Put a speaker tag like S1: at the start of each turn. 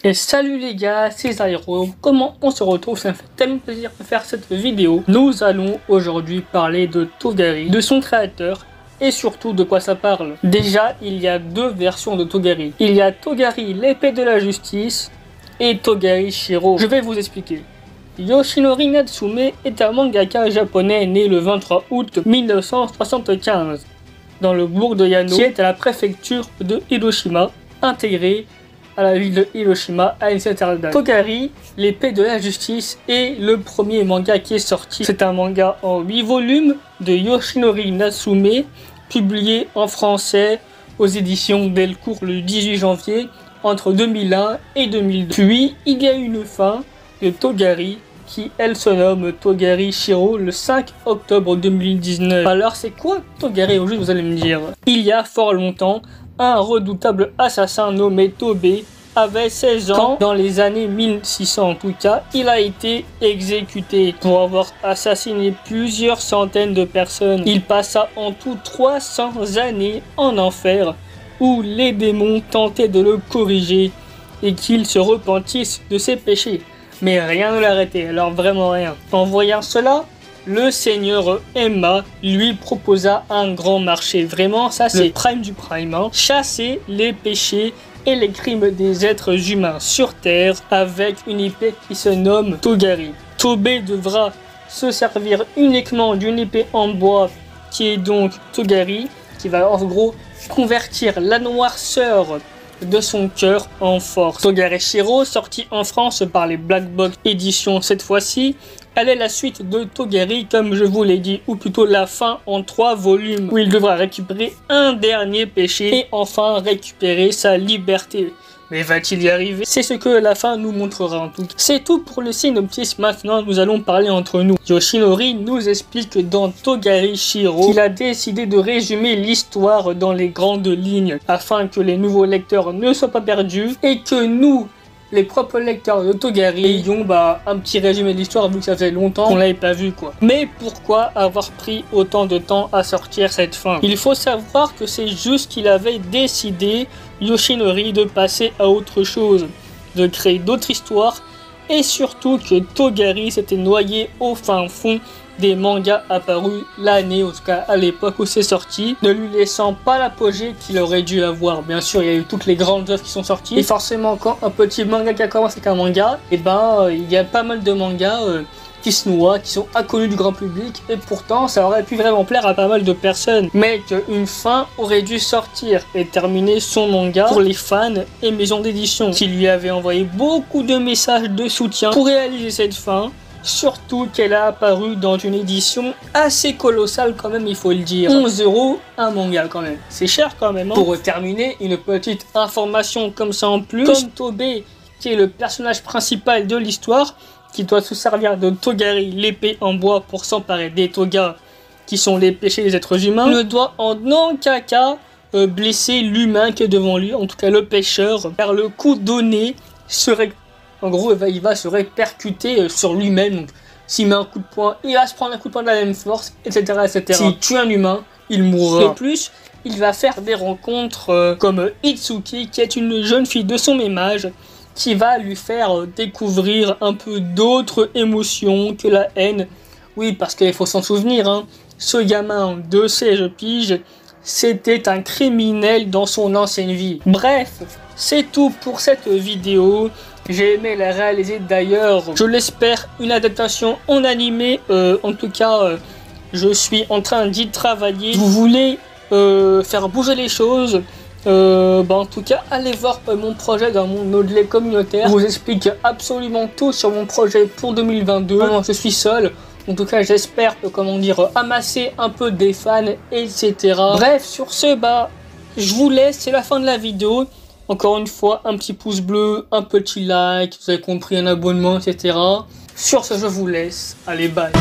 S1: Et salut les gars, c'est Zyro. Comment on se retrouve? Ça me fait tellement plaisir de faire cette vidéo. Nous allons aujourd'hui parler de Togari, de son créateur et surtout de quoi ça parle. Déjà, il y a deux versions de Togari. Il y a Togari, l'épée de la justice, et Togari Shiro. Je vais vous expliquer. Yoshinori Natsume est un mangaka japonais né le 23 août 1975 dans le bourg de Yano, qui est à la préfecture de Hiroshima, intégré à la ville de Hiroshima à une certaine date. Togari, l'épée de la justice, est le premier manga qui est sorti. C'est un manga en 8 volumes de Yoshinori Natsume, publié en français aux éditions Delcourt le 18 janvier entre 2001 et 2002. Puis, il y a une fin de Togari qui, elle, se nomme Togari Shiro le 5 octobre 2019. Alors, c'est quoi Togari au juste, vous allez me dire? Il y a fort longtemps, un redoutable assassin nommé Tobé avait 16 ans. Dans les années 1600 en tout cas, il a été exécuté pour avoir assassiné plusieurs centaines de personnes. Il passa en tout 300 années en enfer où les démons tentaient de le corriger et qu'il se repentisse de ses péchés. Mais rien ne l'arrêtait, alors vraiment rien. En voyant cela, le seigneur Emma lui proposa un grand marché. Vraiment, ça c'est le prime du prime. Hein. Chasser les péchés et les crimes des êtres humains sur Terre avec une épée qui se nomme Togari. Tobé devra se servir uniquement d'une épée en bois qui est donc Togari, qui va en gros convertir la noirceur de son cœur en force. Togari Shiro, sorti en France par les Black Box Éditions cette fois-ci, elle est la suite de Togari, comme je vous l'ai dit, ou plutôt la fin en 3 volumes, où il devra récupérer un dernier péché et enfin récupérer sa liberté. Mais va-t-il y arriver? C'est ce que la fin nous montrera en tout cas. C'est tout pour le synopsis. Maintenant, nous allons parler entre nous. Yoshinori nous explique dans Togari Shiro qu'il a décidé de résumer l'histoire dans les grandes lignes afin que les nouveaux lecteurs ne soient pas perdus et que nous, les propres lecteurs de Togari, ayons un petit résumé de l'histoire vu que ça faisait longtemps qu'on l'avait pas vu quoi. Mais pourquoi avoir pris autant de temps à sortir cette fin? Il faut savoir que c'est juste qu'il avait décidé, Yoshinori, de passer à autre chose, de créer d'autres histoires et surtout que Togari s'était noyé au fin fond des mangas apparus l'année, en tout cas à l'époque où c'est sorti, ne lui laissant pas l'apogée qu'il aurait dû avoir. Bien sûr, il y a eu toutes les grandes œuvres qui sont sorties, et forcément quand un petit manga commence avec un manga, et il y a pas mal de mangas qui se noient, qui sont inconnus du grand public, et pourtant ça aurait pu vraiment plaire à pas mal de personnes, mais qu'une fin aurait dû sortir et terminer son manga pour les fans et maisons d'édition qui lui avaient envoyé beaucoup de messages de soutien pour réaliser cette fin. Surtout qu'elle a apparu dans une édition assez colossale quand même, il faut le dire. 11 € un manga quand même. C'est cher quand même. Hein. Pour terminer, une petite information comme ça en plus. Comme Tobé, qui est le personnage principal de l'histoire, qui doit se servir de Togari, l'épée en bois, pour s'emparer des togas, qui sont les péchés des êtres humains, ne doit en aucun cas blesser l'humain qui est devant lui, en tout cas le pêcheur, car le coup donné serait... En gros, il va se répercuter sur lui-même. S'il met un coup de poing, il va se prendre un coup de poing de la même force, etc. etc. S'il tue un humain, il mourra. De plus, il va faire des rencontres comme Itsuki, qui est une jeune fille de son même âge, qui va lui faire découvrir un peu d'autres émotions que la haine. Oui, parce qu'il faut s'en souvenir, hein, ce gamin de 16 piges, c'était un criminel dans son ancienne vie. Bref, c'est tout pour cette vidéo. J'ai aimé la réaliser d'ailleurs, je l'espère, une adaptation en animé. En tout cas, je suis en train d'y travailler. Vous voulez faire bouger les choses, en tout cas, allez voir mon projet dans mon onglet communautaire. Je vous explique absolument tout sur mon projet pour 2022. Vraiment, je suis seul. En tout cas, j'espère, amasser un peu des fans, etc. Bref, sur ce, je vous laisse, c'est la fin de la vidéo. Encore une fois, un petit pouce bleu, un petit like, vous avez compris, un abonnement, etc. Sur ce, je vous laisse. Allez, bye.